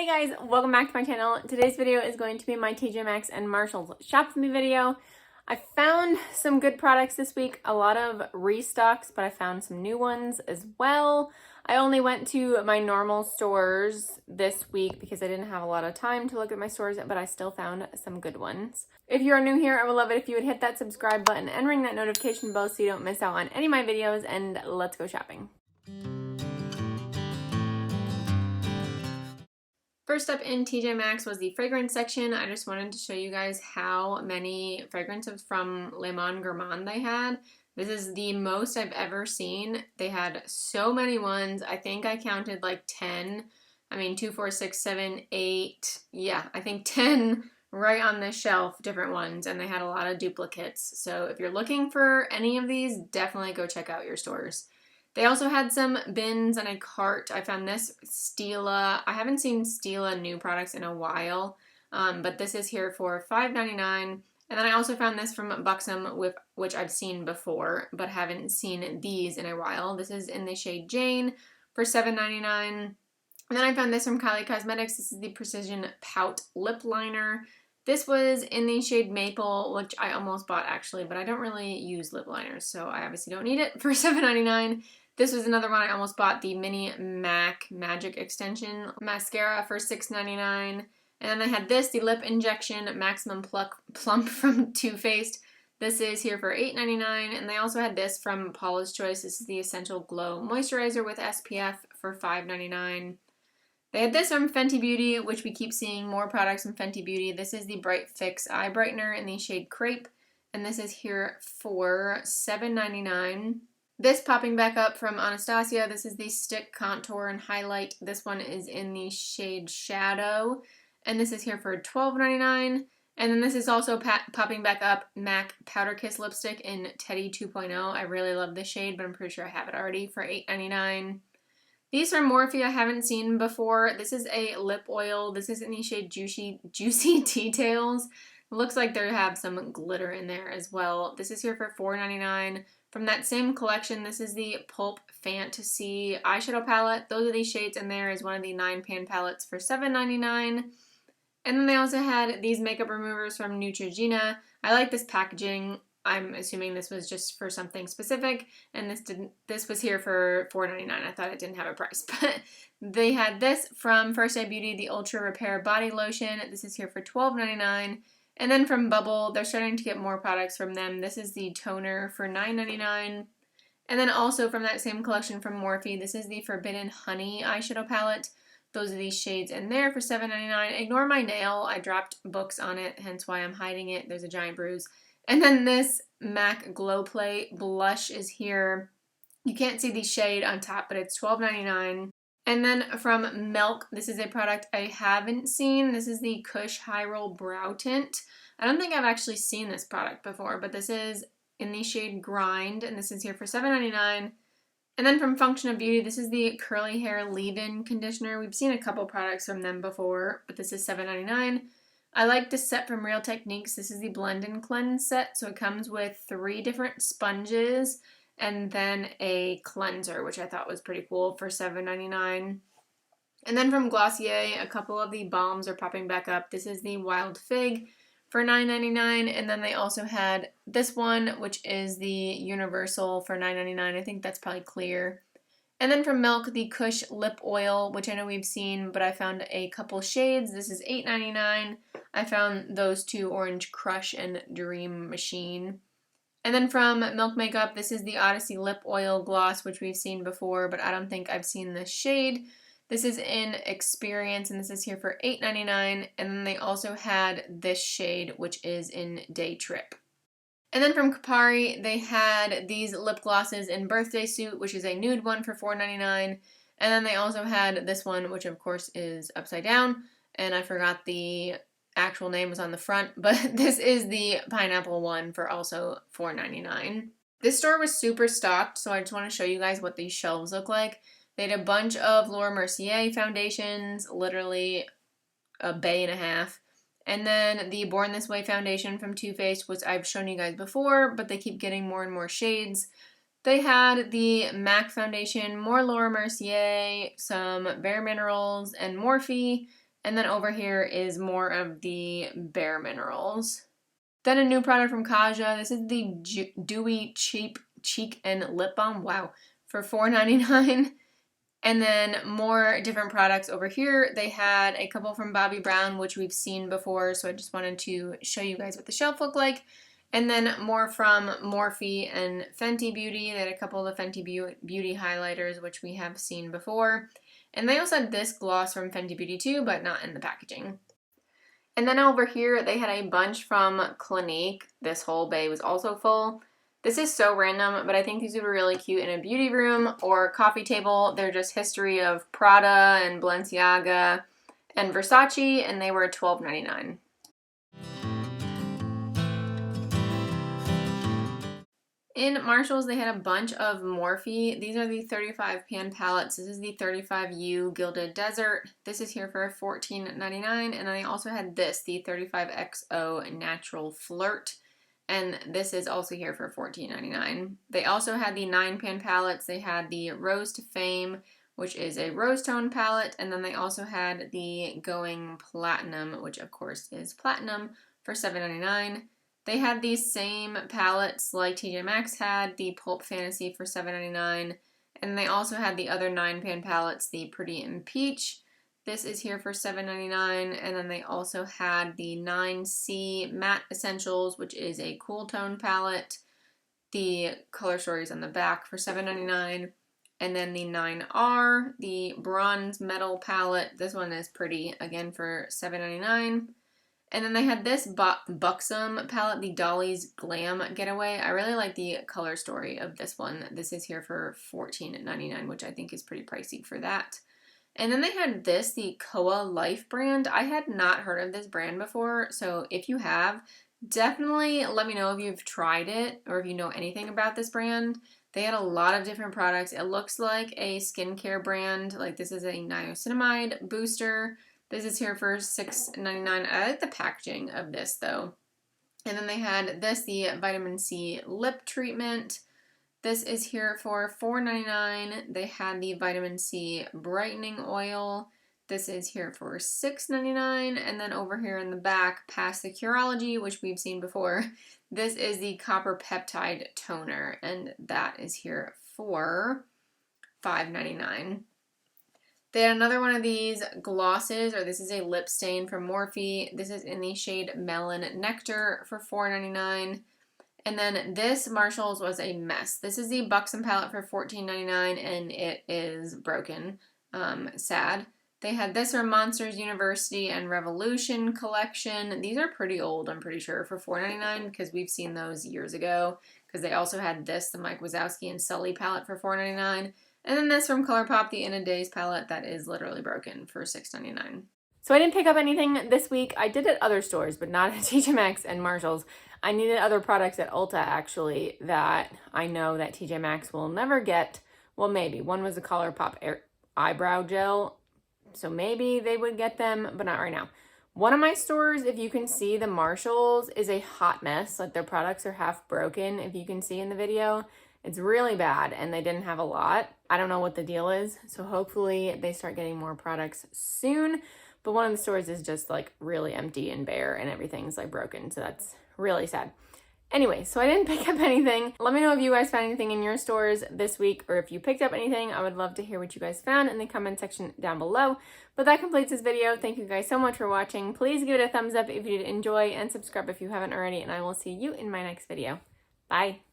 Hey guys, welcome back to my channel. Today's video is going to be my TJ Maxx and Marshalls shop with me video. I found some good products this week, a lot of restocks, but I found some new ones as well. I only went to my normal stores this week because I didn't have a lot of time to look at my stores, but I still found some good ones. If you are new here, I would love it if you would hit that subscribe button and ring that notification bell so you don't miss out on any of my videos, and let's go shopping. First up in TJ Maxx was the fragrance section. I just wanted to show you guys how many fragrances from Le Monde Gourmand they had. This is the most I've ever seen. They had so many ones. I think I counted like 10. I mean, 2, 4, 6, 7, 8. Yeah, I think 10 right on this shelf, different ones. And they had a lot of duplicates. So if you're looking for any of these, definitely go check out your stores. They also had some bins and a cart. I found this Stila. I haven't seen Stila new products in a while, but this is here for $5.99. And then I also found this from Buxom, which I've seen before, but haven't seen these in a while. This is in the shade Jane for $7.99. And then I found this from Kylie Cosmetics. This is the Precision Pout Lip Liner. This was in the shade Maple, which I almost bought actually, but I don't really use lip liners, so I obviously don't need it, for $7.99. This was another one I almost bought, the Mini MAC Magic Extension Mascara for $6.99. And then they had this, the Lip Injection Maximum Plump from Too Faced. This is here for $8.99. And they also had this from Paula's Choice. This is the Essential Glow Moisturizer with SPF for $5.99. They had this from Fenty Beauty, which we keep seeing more products from Fenty Beauty. This is the Bright Fix Eye Brightener in the shade Crepe. And this is here for $7.99. This popping back up from Anastasia, this is the Stick Contour and Highlight. This one is in the shade Shadow, and this is here for $12.99. And then this is also popping back up, MAC Powder Kiss Lipstick in Teddy 2.0. I really love this shade, but I'm pretty sure I have it already, for $8.99. These are Morphe I haven't seen before. This is a lip oil. This is in the shade Juicy Details. It looks like they have some glitter in there as well. This is here for $4.99. From that same collection, this is the Pulp Fantasy eyeshadow palette. Those are these shades in there, is one of the 9-pan palettes for $7.99. And then they also had these makeup removers from Neutrogena. I like this packaging. I'm assuming this was just for something specific, and this was here for $4.99. I thought it didn't have a price, but they had this from First Aid Beauty, the Ultra Repair Body Lotion. This is here for $12.99. And then from Bubble, they're starting to get more products from them. This is the toner for $9.99. And then also from that same collection from Morphe, this is the Forbidden Honey eyeshadow palette. Those are these shades in there for $7.99. Ignore my nail. I dropped books on it, hence why I'm hiding it. There's a giant bruise. And then this MAC Glow Play blush is here. You can't see the shade on top, but it's $12.99. And then from Milk, this is a product I haven't seen. This is the Kush High Roll Brow Tint. I don't think I've actually seen this product before, but this is in the shade Grind, and this is here for $7.99. And then from Function of Beauty, this is the Curly Hair Leave-In Conditioner. We've seen a couple products from them before, but this is $7.99. I like this set from Real Techniques. This is the Blend and Cleanse set, so it comes with 3 different sponges and then a cleanser, which I thought was pretty cool, for $7.99. And then from Glossier, a couple of the balms are popping back up. This is the Wild Fig for $9.99, and then they also had this one, which is the Universal for $9.99. I think that's probably clear. And then from Milk, the Kush Lip Oil, which I know we've seen, but I found a couple shades. This is $8.99. I found those 2, Orange Crush and Dream Machine. And then from Milk Makeup, this is the Odyssey Lip Oil Gloss, which we've seen before, but I don't think I've seen this shade. This is in Experience, and this is here for $8.99. And then they also had this shade, which is in Day Trip. And then from Kapari, they had these lip glosses in Birthday Suit, which is a nude one, for $4.99. And then they also had this one, which of course is upside down, and I forgot the actual name was on the front, but this is the pineapple one for also $4.99. This store was super stocked, so I just want to show you guys what these shelves look like. They had a bunch of Laura Mercier foundations, literally a bay and a half. And then the Born This Way foundation from Too Faced, which I've shown you guys before, but they keep getting more and more shades. They had the MAC foundation, more Laura Mercier, some Bare Minerals, and Morphe. And then over here is more of the Bare Minerals. Then a new product from Kaja. This is the Dewy Cheek and Lip Balm. Wow. For $4.99. And then more different products over here. They had a couple from Bobbi Brown, which we've seen before, so I just wanted to show you guys what the shelf looked like. And then more from Morphe and Fenty Beauty. They had a couple of the Fenty Beauty highlighters, which we have seen before. And they also had this gloss from Fenty Beauty too, but not in the packaging. And then over here, they had a bunch from Clinique. This whole bay was also full. This is so random, but I think these would be really cute in a beauty room or coffee table. They're just history of Prada and Balenciaga and Versace, and they were $12.99. In Marshalls, they had a bunch of Morphe. These are the 35 pan palettes. This is the 35U Gilded Desert. This is here for $14.99, and then they also had this, the 35XO Natural Flirt. And this is also here for $14.99. They also had the 9-pan palettes. They had the Rose to Fame, which is a rose tone palette. And then they also had the Going Platinum, which of course is platinum, for $7.99. They had these same palettes like TJ Maxx had, the Pulp Fantasy for $7.99. And they also had the other 9-pan palettes, the Pretty and Peach. This is here for $7.99, and then they also had the 9C Matte Essentials, which is a cool tone palette. The color stories on the back for $7.99, and then the 9R, the Bronze Metal palette. This one is pretty, again for $7.99. And then they had this Buxom palette, the Dolly's Glam Getaway. I really like the color story of this one. This is here for $14.99, which I think is pretty pricey for that. And then they had this, the Koa Life brand. I had not heard of this brand before, so if you have, definitely let me know if you've tried it or if you know anything about this brand. They had a lot of different products. It looks like a skincare brand. Like this is a niacinamide booster. This is here for $6.99. I like the packaging of this though. And then they had this, the Vitamin C Lip Treatment. This is here for $4.99. They had the Vitamin C Brightening Oil. This is here for $6.99. And then over here in the back, past the Curology, which we've seen before, this is the Copper Peptide Toner. And that is here for $5.99. They had another one of these glosses, or this is a lip stain from Morphe. This is in the shade Melon Nectar for $4.99. And then this Marshalls was a mess. This is the Buxom palette for $14.99, and it is broken. Sad. They had this from Monsters University and Revolution collection. These are pretty old, I'm pretty sure, for $4.99 because we've seen those years ago. Because they also had this, the Mike Wazowski and Sully palette for $4.99. And then this from ColourPop, the In a Days palette that is literally broken for $6.99. So I didn't pick up anything this week. I did at other stores, but not at TJ Maxx and Marshalls. I needed other products at Ulta, actually, that I know that TJ Maxx will never get. Well, maybe. One was a ColourPop eyebrow gel, so maybe they would get them, but not right now. One of my stores, if you can see, the Marshalls, is a hot mess. Like, their products are half broken, if you can see in the video. It's really bad, and they didn't have a lot. I don't know what the deal is, so hopefully they start getting more products soon. But one of the stores is just like really empty and bare and everything's like broken. So that's really sad. Anyway, so I didn't pick up anything. Let me know if you guys found anything in your stores this week or if you picked up anything. I would love to hear what you guys found in the comment section down below. But that completes this video. Thank you guys so much for watching. Please give it a thumbs up if you did enjoy and subscribe if you haven't already. And I will see you in my next video. Bye.